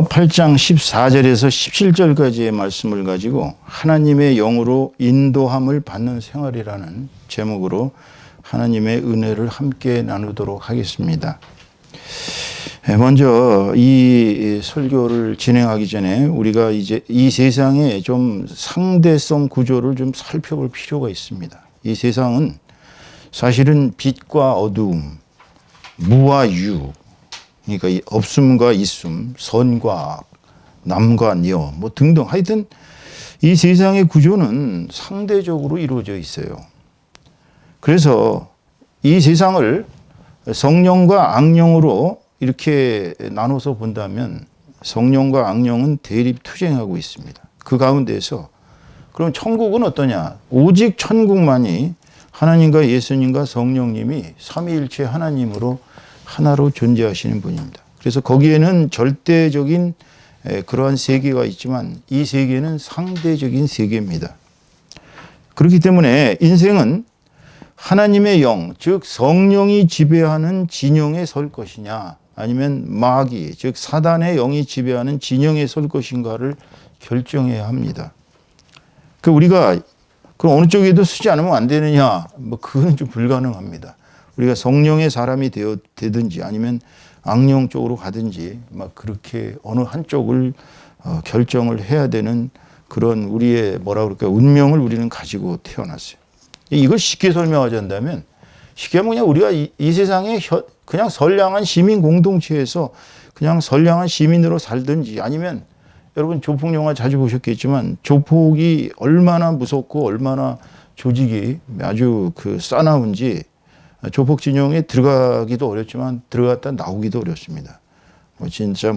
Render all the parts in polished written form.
8장 14절에서 17절까지의 말씀을 가지고 하나님의 영으로 인도함을 받는 생활이라는 제목으로 하나님의 은혜를 함께 나누도록 하겠습니다. 먼저 이 설교를 진행하기 전에 우리가 이제 이 세상의 좀 상대성 구조를 좀 살펴볼 필요가 있습니다. 이 세상은 사실은 빛과 어두움, 무와 유, 그러니까 없음과 있음, 선과 악, 남과 녀, 뭐 등등 하여튼 이 세상의 구조는 상대적으로 이루어져 있어요. 그래서 이 세상을 성령과 악령으로 이렇게 나눠서 본다면 성령과 악령은 대립 투쟁하고 있습니다. 그 가운데서 그럼 천국은 어떠냐? 오직 천국만이 하나님과 예수님과 성령님이 삼위일체 하나님으로 하나로 존재하시는 분입니다. 그래서 거기에는 절대적인 그러한 세계가 있지만 이 세계는 상대적인 세계입니다. 그렇기 때문에 인생은 하나님의 영, 즉 성령이 지배하는 진영에 설 것이냐 아니면 마귀, 즉 사단의 영이 지배하는 진영에 설 것인가를 결정해야 합니다. 우리가 그럼 어느 쪽에도 쓰지 않으면 안 되느냐? 뭐 그건 좀 불가능합니다. 우리가 성령의 사람이 되든지 아니면 악령 쪽으로 가든지 막 그렇게 어느 한쪽을 결정을 해야 되는 그런 우리의 운명을 우리는 가지고 태어났어요. 이걸 쉽게 설명하자면 쉽게 하면 그냥 우리가 이 세상에 그냥 선량한 시민 공동체에서 그냥 선량한 시민으로 살든지 아니면 여러분 조폭 영화 자주 보셨겠지만 조폭이 얼마나 무섭고 얼마나 조직이 아주 싸나운지 조폭 진영에 들어가기도 어렵지만 들어갔다 나오기도 어렵습니다. 진짜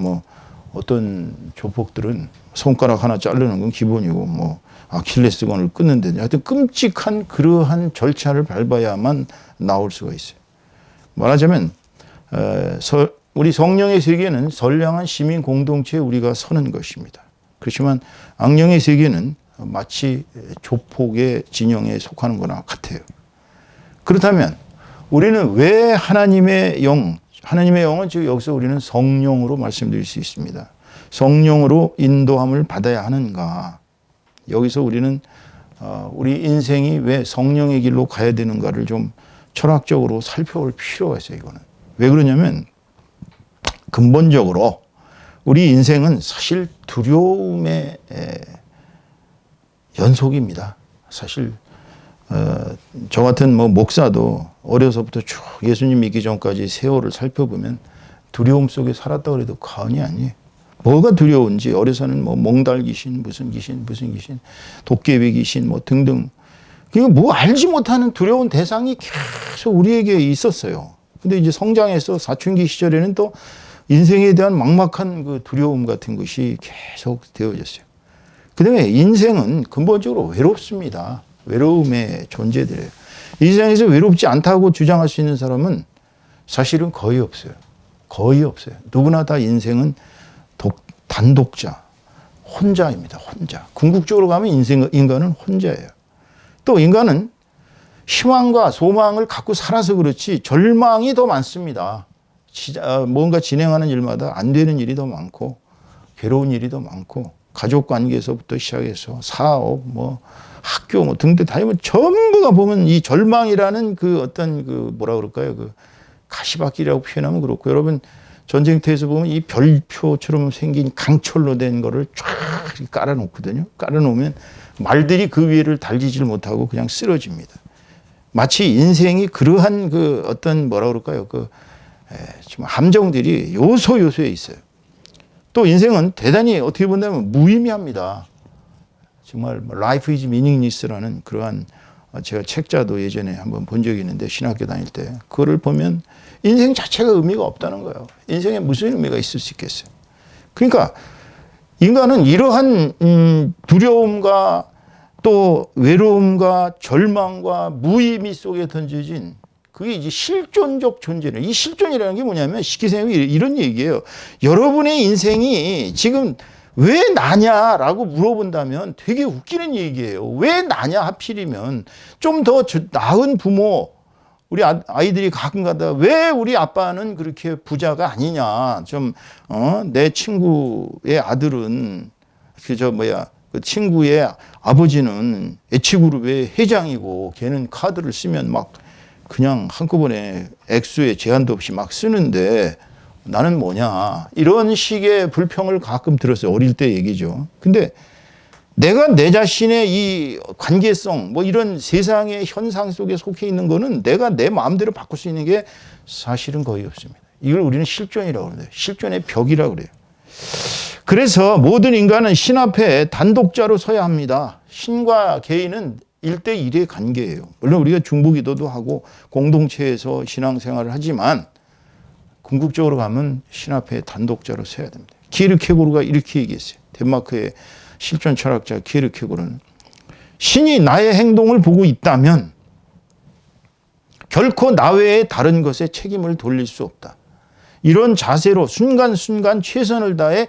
어떤 조폭들은 손가락 하나 자르는 건 기본이고 아킬레스건을 끊는다든지 하여튼 끔찍한 그러한 절차를 밟아야만 나올 수가 있어요. 말하자면 우리 성령의 세계는 선량한 시민 공동체에 우리가 서는 것입니다. 그렇지만 악령의 세계는 마치 조폭의 진영에 속하는 거나 같아요. 그렇다면 우리는 왜 하나님의 영은 즉 여기서 우리는 성령으로 말씀드릴 수 있습니다. 성령으로 인도함을 받아야 하는가? 여기서 우리는 우리 인생이 왜 성령의 길로 가야 되는가를 좀 철학적으로 살펴볼 필요가 있어요. 이거는 왜 그러냐면 근본적으로 우리 인생은 사실 두려움의 연속입니다. 사실 저 같은 목사도 어려서부터 쭉 예수님 믿기 전까지 세월을 살펴보면 두려움 속에 살았다 그래도 과언이 아니에요. 뭐가 두려운지 어려서는 몽달 귀신, 무슨 귀신, 도깨비 귀신 등등. 그러니까 알지 못하는 두려운 대상이 계속 우리에게 있었어요. 근데 이제 성장해서 사춘기 시절에는 또 인생에 대한 막막한 그 두려움 같은 것이 계속 되어졌어요. 그다음에 인생은 근본적으로 외롭습니다. 외로움의 존재들이에요. 이 세상에서 외롭지 않다고 주장할 수 있는 사람은 사실은 거의 없어요. 거의 없어요. 누구나 다 인생은 단독자, 혼자입니다. 혼자. 궁극적으로 가면 인간은 혼자예요. 또 인간은 희망과 소망을 갖고 살아서 그렇지 절망이 더 많습니다. 뭔가 진행하는 일마다 안 되는 일이 더 많고 괴로운 일이 더 많고 가족 관계에서부터 시작해서 사업, 학교 등등 다니면 전부가 보면 이 절망이라는 가시밭길이라고 표현하면 그렇고 여러분 전쟁터에서 보면 이 별표처럼 생긴 강철로 된 거를 쫙 깔아놓거든요. 깔아놓으면 말들이 그 위를 달리질 못하고 그냥 쓰러집니다. 마치 인생이 그러한 함정들이 요소에 있어요. 또 인생은 대단히 어떻게 본다면 무의미합니다. 정말 Life is meaningless라는 그러한 제가 책자도 예전에 한번 본 적이 있는데 신학교 다닐 때 그거를 보면 인생 자체가 의미가 없다는 거예요. 인생에 무슨 의미가 있을 수 있겠어요. 그러니까 인간은 이러한 두려움과 또 외로움과 절망과 무의미 속에 던져진 그게 이제 실존적 존재는 이 실존이라는 게 뭐냐면 쉽게 생각하면 이런 얘기예요. 여러분의 인생이 지금 왜 나냐라고 물어본다면 되게 웃기는 얘기예요. 왜 나냐 하필이면 좀 더 나은 부모 우리 아이들이 가끔 가다 왜 우리 아빠는 그렇게 부자가 아니냐. 내 친구의 아들은 그 친구의 아버지는 H그룹의 회장이고 걔는 카드를 쓰면 막 그냥 한꺼번에 액수에 제한도 없이 막 쓰는데 나는 뭐냐. 이런 식의 불평을 가끔 들었어요. 어릴 때 얘기죠. 근데 내가 내 자신의 이 관계성, 이런 세상의 현상 속에 속해 있는 거는 내가 내 마음대로 바꿀 수 있는 게 사실은 거의 없습니다. 이걸 우리는 실존이라고 그래요. 실존의 벽이라고 그래요. 그래서 모든 인간은 신 앞에 단독자로 서야 합니다. 신과 개인은 1대1의 관계예요. 물론 우리가 중보기도도 하고 공동체에서 신앙생활을 하지만 궁극적으로 가면 신 앞에 단독자로 서야 됩니다. 키에르케고르가 이렇게 얘기했어요. 덴마크의 실존 철학자 키에르케고르는 신이 나의 행동을 보고 있다면 결코 나 외에 다른 것에 책임을 돌릴 수 없다. 이런 자세로 순간순간 최선을 다해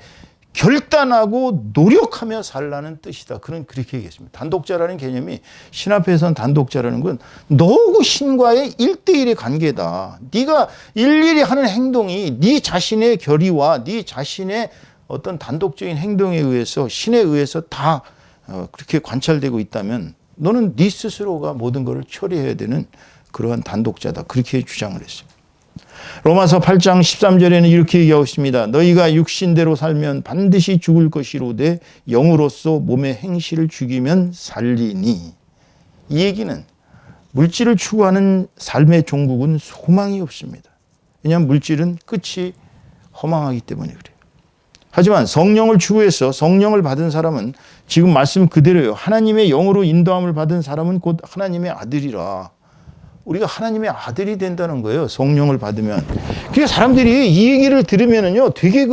결단하고 노력하며 살라는 뜻이다. 그렇게 얘기했습니다. 단독자라는 개념이 신 앞에서는 단독자라는 건 너하고 신과의 1대1의 관계다. 네가 일일이 하는 행동이 네 자신의 결의와 네 자신의 어떤 단독적인 행동에 의해서 신에 의해서 다 그렇게 관찰되고 있다면 너는 네 스스로가 모든 것을 처리해야 되는 그러한 단독자다. 그렇게 주장을 했어요. 로마서 8장 13절에는 이렇게 얘기하고 있습니다. 너희가 육신대로 살면 반드시 죽을 것이로되 영으로서 몸의 행실을 죽이면 살리니. 이 얘기는 물질을 추구하는 삶의 종국은 소망이 없습니다. 왜냐하면 물질은 끝이 허망하기 때문에 그래요. 하지만 성령을 추구해서 성령을 받은 사람은 지금 말씀 그대로예요. 하나님의 영으로 인도함을 받은 사람은 곧 하나님의 아들이라. 우리가 하나님의 아들이 된다는 거예요. 성령을 받으면. 그러니까 사람들이 이 얘기를 들으면은요, 되게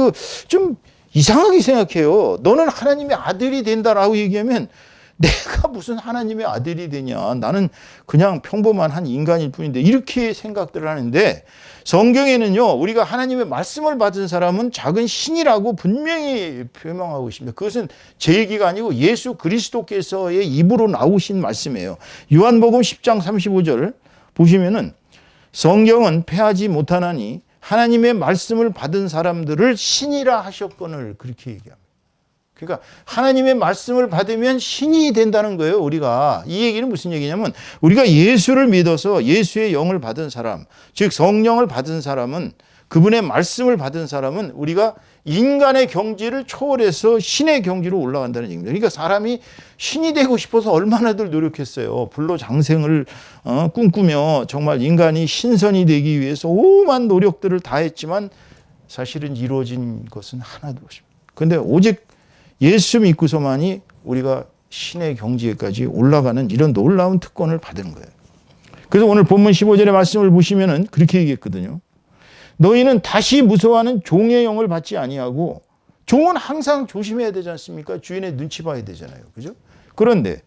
좀 이상하게 생각해요. 너는 하나님의 아들이 된다라고 얘기하면 내가 무슨 하나님의 아들이 되냐. 나는 그냥 평범한 한 인간일 뿐인데 이렇게 생각들을 하는데 성경에는요, 우리가 하나님의 말씀을 받은 사람은 작은 신이라고 분명히 표명하고 있습니다. 그것은 제 얘기가 아니고 예수 그리스도께서의 입으로 나오신 말씀이에요. 요한복음 10장 35절 보시면은 성경은 패하지 못하나니 하나님의 말씀을 받은 사람들을 신이라 하셨거늘 그렇게 얘기합니다. 그러니까 하나님의 말씀을 받으면 신이 된다는 거예요. 우리가 이 얘기는 무슨 얘기냐면 우리가 예수를 믿어서 예수의 영을 받은 사람, 즉 성령을 받은 사람은 그분의 말씀을 받은 사람은 우리가 인간의 경지를 초월해서 신의 경지로 올라간다는 얘기입니다. 그러니까 사람이 신이 되고 싶어서 얼마나들 노력했어요. 불로장생을 꿈꾸며 정말 인간이 신선이 되기 위해서 오만 노력들을 다했지만 사실은 이루어진 것은 하나도 없습니다. 그런데 오직 예수 믿고서만이 우리가 신의 경지에까지 올라가는 이런 놀라운 특권을 받은 거예요. 그래서 오늘 본문 15절의 말씀을 보시면은 그렇게 얘기했거든요. 너희는 다시 무서워하는 종의 영을 받지 아니하고 종은 항상 조심해야 되지 않습니까? 주인의 눈치 봐야 되잖아요. 그죠? 그런데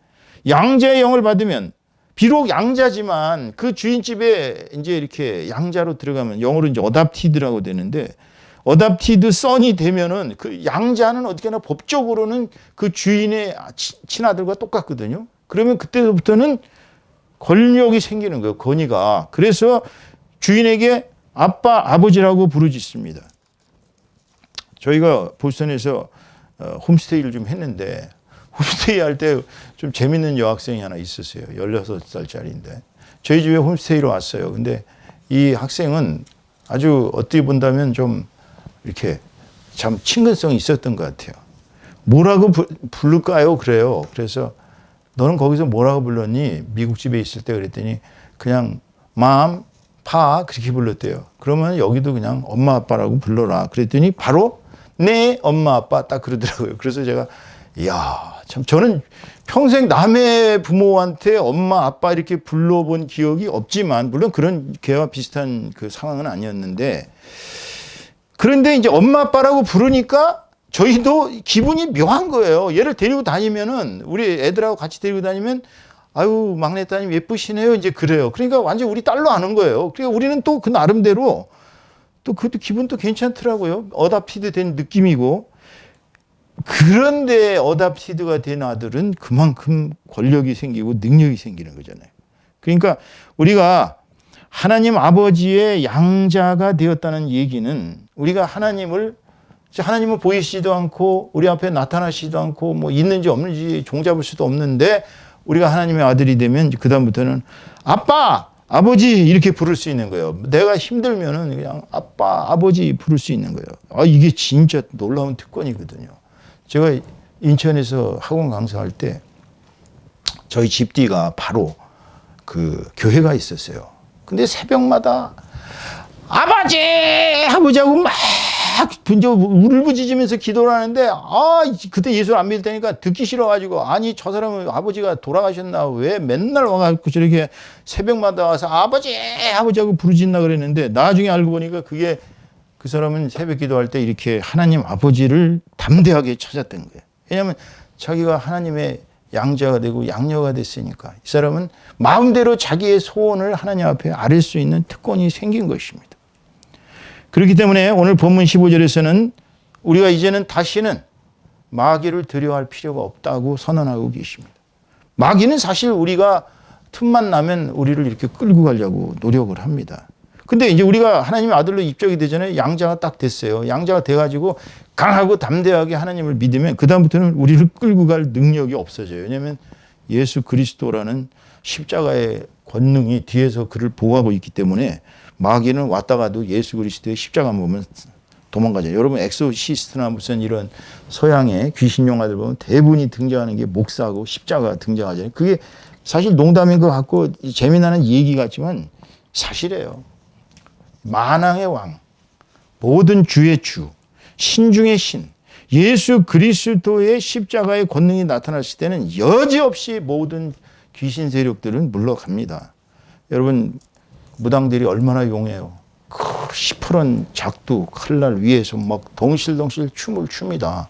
양자의 영을 받으면 비록 양자지만 그 주인집에 이제 이렇게 양자로 들어가면 영어로 이제 어답티드라고 되는데 어답티드 선이 되면은 그 양자는 어떻게나 법적으로는 그 주인의 친아들과 똑같거든요. 그러면 그때부터는 권력이 생기는 거예요. 권위가. 그래서 주인에게 아빠, 아버지라고 부르짖습니다. 저희가 보스턴에서 홈스테이를 좀 했는데 홈스테이 할 때 좀 재밌는 여학생이 하나 있었어요. 16살짜리인데 저희 집에 홈스테이로 왔어요. 근데 이 학생은 아주 어떻게 본다면 좀 이렇게 참 친근성이 있었던 것 같아요. 뭐라고 부를까요? 그래요. 그래서 너는 거기서 뭐라고 불렀니? 미국 집에 있을 때 그랬더니 그냥 맘, 파 그렇게 불렀대요. 그러면 여기도 그냥 엄마 아빠라고 불러라. 그랬더니 바로 네 엄마 아빠 딱 그러더라고요. 그래서 제가 이야 참 저는 평생 남의 부모한테 엄마 아빠 이렇게 불러본 기억이 없지만 물론 그런 걔와 비슷한 그 상황은 아니었는데 그런데 이제 엄마 아빠라고 부르니까 저희도 기분이 묘한 거예요. 얘를 데리고 다니면은 우리 애들하고 같이 데리고 다니면 아유 막내 따님 예쁘시네요 이제 그래요. 그러니까 완전 우리 딸로 아는 거예요. 그러니까 우리는 또 그 나름대로 또 그것도 기분도 괜찮더라고요. 어답티드 된 느낌이고. 그런데 어답티드가 된 아들은 그만큼 권력이 생기고 능력이 생기는 거잖아요. 그러니까 우리가 하나님 아버지의 양자가 되었다는 얘기는 우리가 하나님을 보이시지도 않고 우리 앞에 나타나시지도 않고 뭐 있는지 없는지 종잡을 수도 없는데 우리가 하나님의 아들이 되면 그다음부터는 아빠, 아버지 이렇게 부를 수 있는 거예요. 내가 힘들면은 그냥 아빠, 아버지 부를 수 있는 거예요. 이게 진짜 놀라운 특권이거든요. 제가 인천에서 학원 강사할 때 저희 집 뒤가 바로 그 교회가 있었어요. 근데 새벽마다 아버지, 아버지하고 막 울부짖으면서 기도를 하는데 그때 예수를 안 믿을 테니까 듣기 싫어가지고 아니 저 사람은 아버지가 돌아가셨나 왜 맨날 와가지고 저렇게 새벽마다 와서 아버지, 아버지하고 부르짖나 그랬는데 나중에 알고 보니까 그게 그 사람은 새벽 기도할 때 이렇게 하나님 아버지를 담대하게 찾았던 거예요. 왜냐하면 자기가 하나님의 양자가 되고 양녀가 됐으니까 이 사람은 마음대로 자기의 소원을 하나님 앞에 아뢰 수 있는 특권이 생긴 것입니다. 그렇기 때문에 오늘 본문 15절에서는 우리가 이제는 다시는 마귀를 두려워할 필요가 없다고 선언하고 계십니다. 마귀는 사실 우리가 틈만 나면 우리를 이렇게 끌고 가려고 노력을 합니다. 근데 이제 우리가 하나님의 아들로 입적이 되잖아요. 양자가 딱 됐어요. 양자가 돼가지고 강하고 담대하게 하나님을 믿으면 그다음부터는 우리를 끌고 갈 능력이 없어져요. 왜냐하면 예수 그리스도라는 십자가의 권능이 뒤에서 그를 보호하고 있기 때문에 마귀는 왔다가도 예수 그리스도의 십자가 보면 도망가죠. 여러분 엑소시스트나 무슨 이런 서양의 귀신 영화들 보면 대부분이 등장하는 게 목사하고 십자가 등장하잖아요. 그게 사실 농담인 것 같고 재미나는 얘기 같지만 사실이에요. 만왕의 왕, 모든 주의 주, 신중의 신, 예수 그리스도의 십자가의 권능이 나타났을 때는 여지없이 모든 귀신 세력들은 물러갑니다. 여러분 무당들이 얼마나 용해요. 그 시퍼런 작두 칼날 위에서 막 덩실덩실 춤을 춥니다.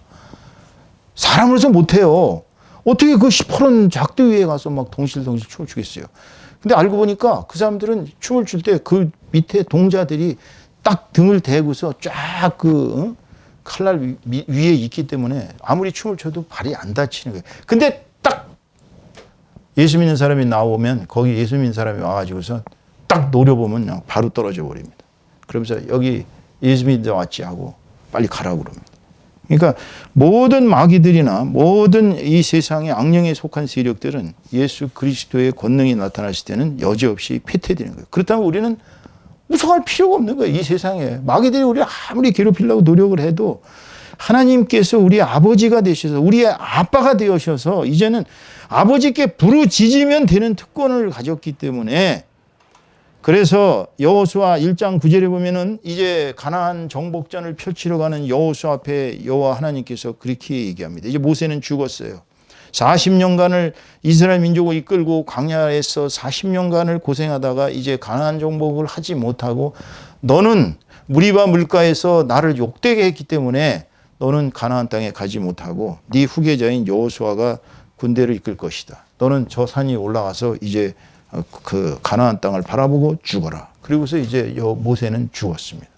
사람으로서 못해요. 어떻게 그 시퍼런 작두 위에 가서 막 덩실덩실 춤을 추겠어요. 근데 알고 보니까 그 사람들은 춤을 출 때 그 밑에 동자들이 딱 등을 대고서 쫙 그 칼날 위에 있기 때문에 아무리 춤을 춰도 발이 안 다치는 거예요. 근데 딱 예수 믿는 사람이 나오면 거기 예수 믿는 사람이 와가지고서 딱 노려보면 그냥 바로 떨어져 버립니다. 그러면서 여기 예수 믿는 왔지 하고 빨리 가라고 그럽니다. 그러니까 모든 마귀들이나 모든 이 세상의 악령에 속한 세력들은 예수 그리스도의 권능이 나타났을 때는 여지없이 패퇴되는 거예요. 그렇다면 우리는 무서워할 필요가 없는 거예요. 이 세상에 마귀들이 우리를 아무리 괴롭히려고 노력을 해도 하나님께서 우리의 아버지가 되셔서 우리의 아빠가 되셔서 이제는 아버지께 부르짖으면 되는 특권을 가졌기 때문에 그래서 여호수아 1장 9절에 보면은 이제 가나안 정복전을 펼치러 가는 여호수아 앞에 여호와 하나님께서 그렇게 얘기합니다. 이제 모세는 죽었어요. 40년간을 이스라엘 민족을 이끌고 광야에서 40년간을 고생하다가 이제 가나안 정복을 하지 못하고 너는 무리바 물가에서 나를 욕되게 했기 때문에 너는 가나안 땅에 가지 못하고 네 후계자인 여호수아가 군대를 이끌 것이다. 너는 저 산이 올라가서 이제 그 가나안 땅을 바라보고 죽어라. 그리고서 이제 모세는 죽었습니다.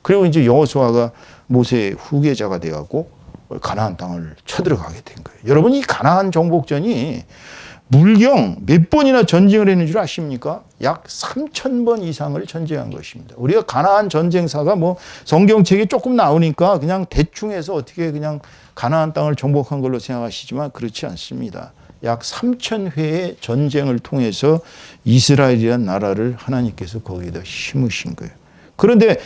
그리고 이제 여호수아가 모세의 후계자가 되었고 가나안 땅을 쳐들어가게 된 거예요. 여러분 이 가나안 정복전이 물경 몇 번이나 전쟁을 했는 줄 아십니까? 약 3,000번 이상을 전쟁한 것입니다. 우리가 가나안 전쟁사가 뭐 성경책이 조금 나오니까 그냥 대충 해서 어떻게 그냥 가나안 땅을 정복한 걸로 생각하시지만 그렇지 않습니다. 약 3,000회의 전쟁을 통해서 이스라엘이라는 나라를 하나님께서 거기에다 심으신 거예요. 그런데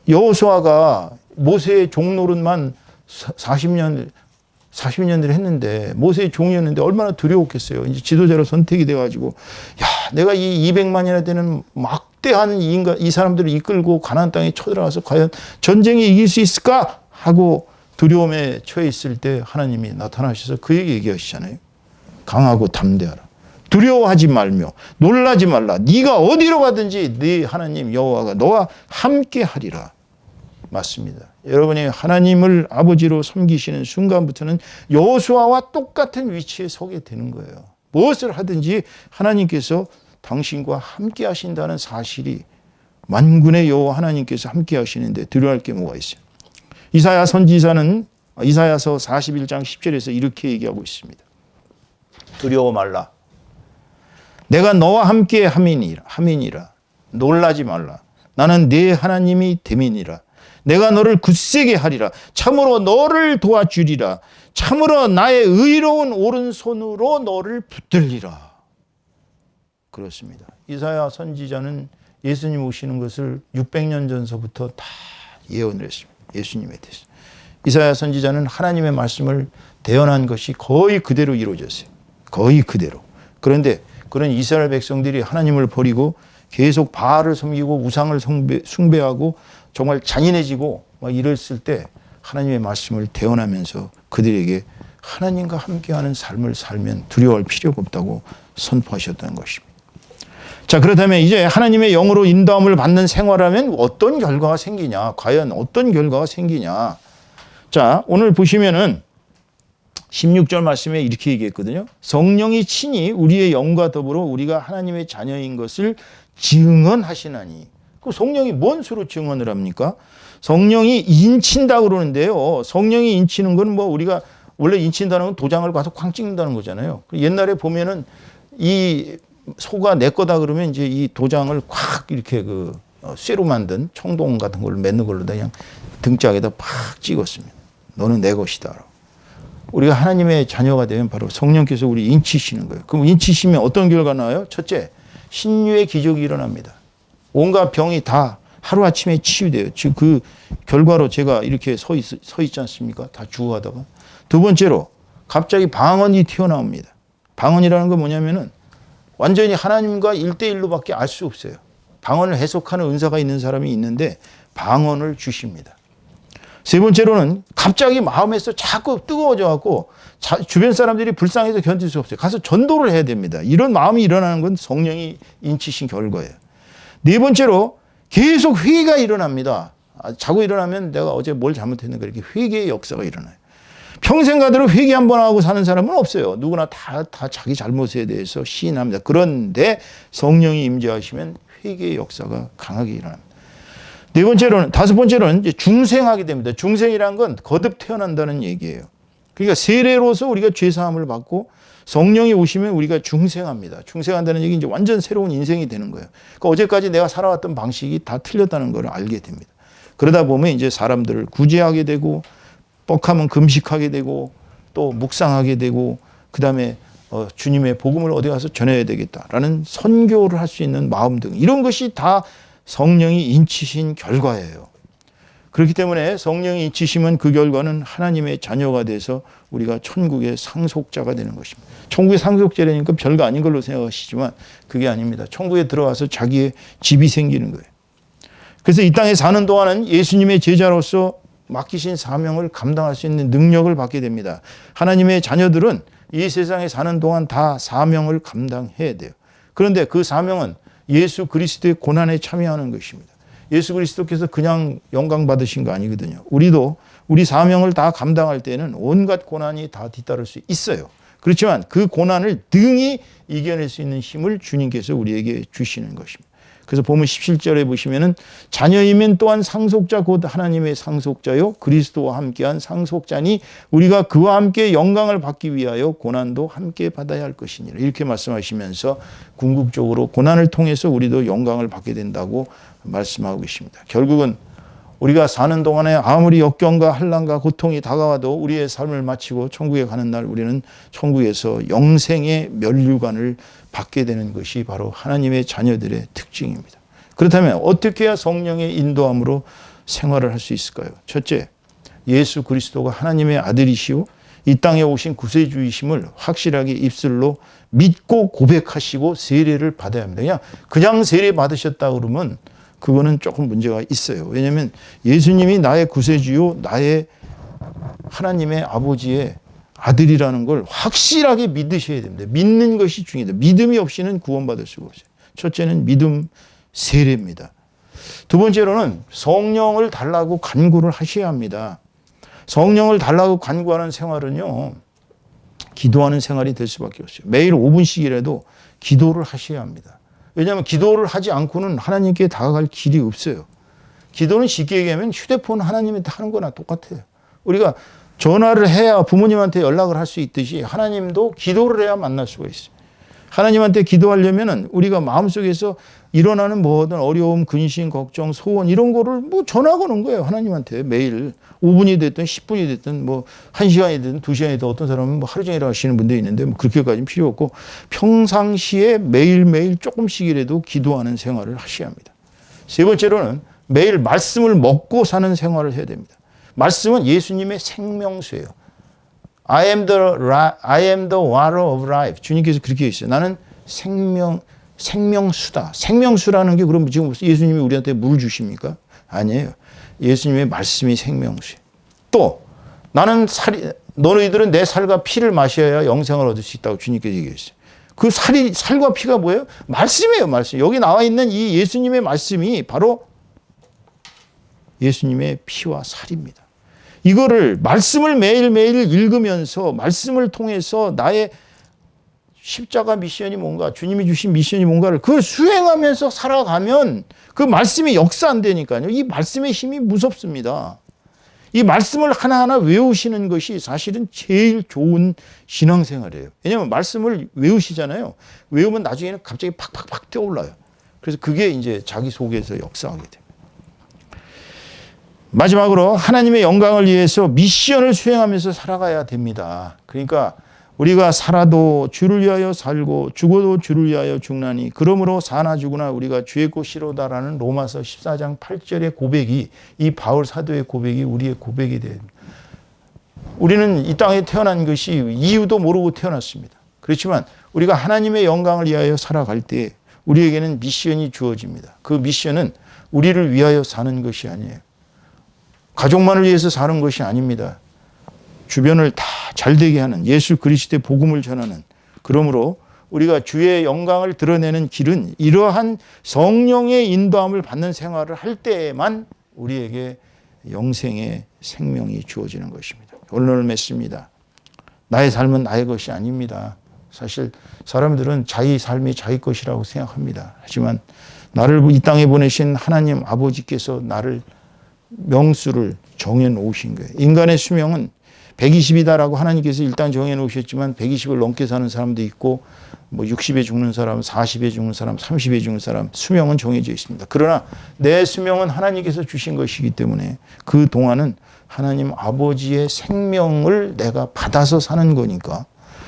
여호수아가 모세의 종노릇만 40년을 했는데 모세의 종이었는데 얼마나 두려웠겠어요. 이제 지도자로 선택이 돼가지고 야 내가 이 200만이나 되는 막대한 이 사람들을 이끌고 가나안 땅에 쳐들어가서 과연 전쟁에 이길 수 있을까 하고 두려움에 처해 있을 때 하나님이 나타나셔서 그에게 얘기하시잖아요. 강하고 담대하라. 두려워하지 말며 놀라지 말라. 네가 어디로 가든지 네 하나님 여호와가 너와 함께 하리라. 맞습니다. 여러분이 하나님을 아버지로 섬기시는 순간부터는 여호수아와 똑같은 위치에 서게 되는 거예요. 무엇을 하든지 하나님께서 당신과 함께 하신다는 사실이 만군의 여호와 하나님께서 함께 하시는데 두려워할 게 뭐가 있어요. 이사야 선지자는 이사야서 41장 10절에서 이렇게 얘기하고 있습니다. 두려워 말라. 내가 너와 함께 함이니라. 놀라지 말라. 나는 네 하나님이 됨이니라. 내가 너를 굳세게 하리라. 참으로 너를 도와주리라. 참으로 나의 의로운 오른손으로 너를 붙들리라. 그렇습니다. 이사야 선지자는 예수님 오시는 것을 600년 전서부터 다 예언을 했습니다. 예수님에 대해서. 이사야 선지자는 하나님의 말씀을 대언한 것이 거의 그대로 이루어졌어요. 거의 그대로. 그런데 그런 이스라엘 백성들이 하나님을 버리고 계속 바알을 섬기고 우상을 숭배하고 정말 잔인해지고 막 이랬을 때 하나님의 말씀을 대언하면서 그들에게 하나님과 함께하는 삶을 살면 두려워할 필요가 없다고 선포하셨다는 것입니다. 자, 그렇다면 이제 하나님의 영으로 인도함을 받는 생활하면 어떤 결과가 생기냐? 과연 어떤 결과가 생기냐? 자, 오늘 보시면은 16절 말씀에 이렇게 얘기했거든요. 성령이 친히 우리의 영과 더불어 우리가 하나님의 자녀인 것을 증언하시나니. 그 성령이 뭔 수로 증언을 합니까? 성령이 인친다 그러는데요. 성령이 인치는 건 뭐 우리가 원래 인친다는 건 도장을 가서 쾅 찍는다는 거잖아요. 옛날에 보면은 이 소가 내 거다 그러면 이제 이 도장을 콱 이렇게 쇠로 만든 청동 같은 걸로 맺는 걸로 그냥 등짝에다 팍 찍었습니다. 너는 내 것이다. 우리가 하나님의 자녀가 되면 바로 성령께서 우리 인치시는 거예요. 그럼 인치시면 어떤 결과가 나와요? 첫째, 신유의 기적이 일어납니다. 온갖 병이 다 하루아침에 치유돼요. 즉 그 결과로 제가 이렇게 서 있지 않습니까? 다 주워하다가. 두 번째로 갑자기 방언이 튀어나옵니다. 방언이라는 건 뭐냐면은 완전히 하나님과 1대1로밖에 알 수 없어요. 방언을 해석하는 은사가 있는 사람이 있는데 방언을 주십니다. 세 번째로는 갑자기 마음에서 자꾸 뜨거워져 갖고 주변 사람들이 불쌍해서 견딜 수 없어요. 가서 전도를 해야 됩니다. 이런 마음이 일어나는 건 성령이 인치신 결과예요. 네 번째로 계속 회개가 일어납니다. 자고 일어나면 내가 어제 뭘 잘못했는가 이렇게 회개의 역사가 일어나요. 평생 가도록 회개 한 번 하고 사는 사람은 없어요. 누구나 다 자기 잘못에 대해서 시인합니다. 그런데 성령이 임재하시면 회개의 역사가 강하게 일어납니다. 다섯 번째로는 이제 중생하게 됩니다. 중생이란 건 거듭 태어난다는 얘기예요. 그러니까 세례로서 우리가 죄사함을 받고 성령이 오시면 우리가 중생합니다. 중생한다는 얘기 이제 완전 새로운 인생이 되는 거예요. 그러니까 어제까지 내가 살아왔던 방식이 다 틀렸다는 걸 알게 됩니다. 그러다 보면 이제 사람들을 구제하게 되고 뻑하면 금식하게 되고 또 묵상하게 되고 그다음에 주님의 복음을 어디 가서 전해야 되겠다라는 선교를 할 수 있는 마음 등 이런 것이 다 성령이 인치신 결과예요. 그렇기 때문에 성령이 인치시면 그 결과는 하나님의 자녀가 돼서 우리가 천국의 상속자가 되는 것입니다. 천국의 상속자라니까 별거 아닌 걸로 생각하시지만 그게 아닙니다. 천국에 들어와서 자기의 집이 생기는 거예요. 그래서 이 땅에 사는 동안은 예수님의 제자로서 맡기신 사명을 감당할 수 있는 능력을 받게 됩니다. 하나님의 자녀들은 이 세상에 사는 동안 다 사명을 감당해야 돼요. 그런데 그 사명은 예수 그리스도의 고난에 참여하는 것입니다. 예수 그리스도께서 그냥 영광 받으신 거 아니거든요. 우리도 우리 사명을 다 감당할 때는 온갖 고난이 다 뒤따를 수 있어요. 그렇지만 그 고난을 등이 이겨낼 수 있는 힘을 주님께서 우리에게 주시는 것입니다. 그래서 보면 17절에 보시면은 자녀이면 또한 상속자 곧 하나님의 상속자요 그리스도와 함께한 상속자니 우리가 그와 함께 영광을 받기 위하여 고난도 함께 받아야 할 것이니라. 이렇게 말씀하시면서 궁극적으로 고난을 통해서 우리도 영광을 받게 된다고 말씀하고 계십니다. 결국은 우리가 사는 동안에 아무리 역경과 환난과 고통이 다가와도 우리의 삶을 마치고 천국에 가는 날 우리는 천국에서 영생의 면류관을 받게 되는 것이 바로 하나님의 자녀들의 특징입니다. 그렇다면 어떻게 해야 성령의 인도함으로 생활을 할 수 있을까요? 첫째, 예수 그리스도가 하나님의 아들이시오 이 땅에 오신 구세주이심을 확실하게 입술로 믿고 고백하시고 세례를 받아야 합니다. 그냥 세례 받으셨다 그러면 그거는 조금 문제가 있어요. 왜냐하면 예수님이 나의 구세주요 나의 하나님의 아버지의 아들이라는 걸 확실하게 믿으셔야 됩니다. 믿는 것이 중요합니다. 믿음이 없이는 구원받을 수가 없어요. 첫째는 믿음 세례입니다. 두 번째로는 성령을 달라고 간구를 하셔야 합니다. 성령을 달라고 간구하는 생활은요, 기도하는 생활이 될 수밖에 없어요. 매일 5분씩이라도 기도를 하셔야 합니다. 왜냐하면 기도를 하지 않고는 하나님께 다가갈 길이 없어요. 기도는 쉽게 얘기하면 휴대폰 하나님한테 하는 거나 똑같아요. 우리가 전화를 해야 부모님한테 연락을 할 수 있듯이 하나님도 기도를 해야 만날 수가 있어요. 하나님한테 기도하려면은 우리가 마음속에서 일어나는 모든 어려움, 근심, 걱정, 소원 이런 거를 뭐 전화 거는 거예요. 하나님한테 매일 5분이 됐든 10분이 됐든 뭐 1시간이 됐든 2시간이 됐든 어떤 사람은 뭐 하루 종일 하시는 분도 있는데 뭐 그렇게까지는 필요 없고 평상시에 매일매일 조금씩이라도 기도하는 생활을 하셔야 합니다. 세 번째로는 매일 말씀을 먹고 사는 생활을 해야 됩니다. 말씀은 예수님의 생명수예요. I am the water of life. 주님께서 그렇게 했어요. 나는 생명수다. 생명수라는 게 그럼 지금 예수님이 우리한테 물을 주십니까? 아니에요. 예수님의 말씀이 생명수예요. 또 나는 너희들은 내 살과 피를 마셔야 영생을 얻을 수 있다고 주님께서 얘기했어요. 그 살과 피가 뭐예요? 말씀이에요. 말씀. 여기 나와 있는 이 예수님의 말씀이 바로 예수님의 피와 살입니다. 이거를 말씀을 매일매일 읽으면서 말씀을 통해서 나의 십자가 미션이 뭔가 주님이 주신 미션이 뭔가를 그걸 수행하면서 살아가면 그 말씀이 역사한다니까요. 이 말씀의 힘이 무섭습니다. 이 말씀을 하나하나 외우시는 것이 사실은 제일 좋은 신앙생활이에요. 왜냐하면 말씀을 외우시잖아요. 외우면 나중에는 갑자기 팍팍팍 떠올라요. 그래서 그게 이제 자기 속에서 역사하게 돼요. 마지막으로 하나님의 영광을 위해서 미션을 수행하면서 살아가야 됩니다. 그러니까 우리가 살아도 주를 위하여 살고 죽어도 주를 위하여 죽나니 그러므로 사나 죽으나 우리가 주의 것이로다라는 로마서 14장 8절의 고백이 이 바울 사도의 고백이 우리의 고백이 됩니다. 우리는 이 땅에 태어난 것이 이유도 모르고 태어났습니다. 그렇지만 우리가 하나님의 영광을 위하여 살아갈 때 우리에게는 미션이 주어집니다. 그 미션은 우리를 위하여 사는 것이 아니에요. 가족만을 위해서 사는 것이 아닙니다. 주변을 다 잘되게 하는 예수 그리스도의 복음을 전하는 그러므로 우리가 주의 영광을 드러내는 길은 이러한 성령의 인도함을 받는 생활을 할 때에만 우리에게 영생의 생명이 주어지는 것입니다. 결론을 맺습니다. 나의 삶은 나의 것이 아닙니다. 사실 사람들은 자기 삶이 자기 것이라고 생각합니다. 하지만 나를 이 땅에 보내신 하나님 아버지께서 나를 명수를 정해 놓으신 거예요. 인간의 수명은 120이다라고 하나님께서 일단 정해 놓으셨지만 120을 넘게 사는 사람도 있고 뭐 60에 죽는 사람, 40에 죽는 사람, 30에 죽는 사람 수명은 정해져 있습니다. 그러나 내 수명은 하나님께서 주신 것이기 때문에 그 동안은 하나님 아버지의 생명을 내가 받아서 사는 거니까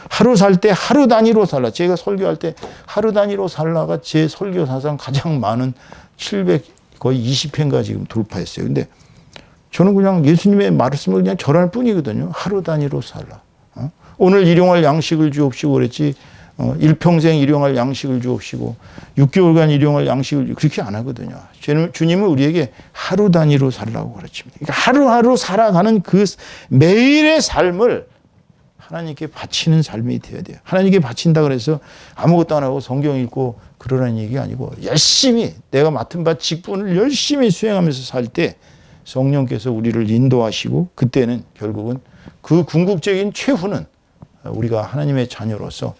하루 살 때 하루 단위로 살라. 제가 설교할 때 하루 단위로 살라가 제 설교 사상 가장 많은 700 거의 20회인가 지금 돌파했어요. 근데 저는 그냥 예수님의 말씀을 그냥 전할 뿐이거든요. 하루 단위로 살라. 오늘 일용할 양식을 주옵시고 그랬지 일평생 일용할 양식을 주옵시고 6개월간 일용할 양식을 그렇게 안 하거든요. 주님은 우리에게 하루 단위로 살라고 가르칩니다. 그러니까 하루하루 살아가는 그 매일의 삶을 하나님께 바치는 삶이 되어야 돼요. 하나님께 바친다 그래서 아무것도 안 하고 성경 읽고 그러라는 얘기가 아니고 열심히 내가 맡은 바 직분을 열심히 수행하면서 살 때 성령께서 우리를 인도하시고 그때는 결국은 그 궁극적인 최후는 우리가 하나님의 자녀로서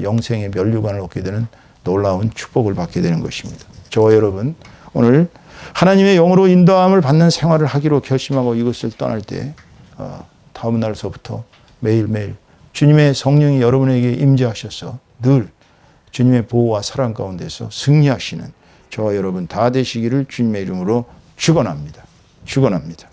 영생의 면류관을 얻게 되는 놀라운 축복을 받게 되는 것입니다. 저와 여러분 오늘 하나님의 영으로 인도함을 받는 생활을 하기로 결심하고 이것을 떠날 때 다음 날서부터 매일매일 주님의 성령이 여러분에게 임재하셔서 늘 주님의 보호와 사랑 가운데서 승리하시는 저와 여러분 다 되시기를 주님의 이름으로 축원합니다. 축원합니다.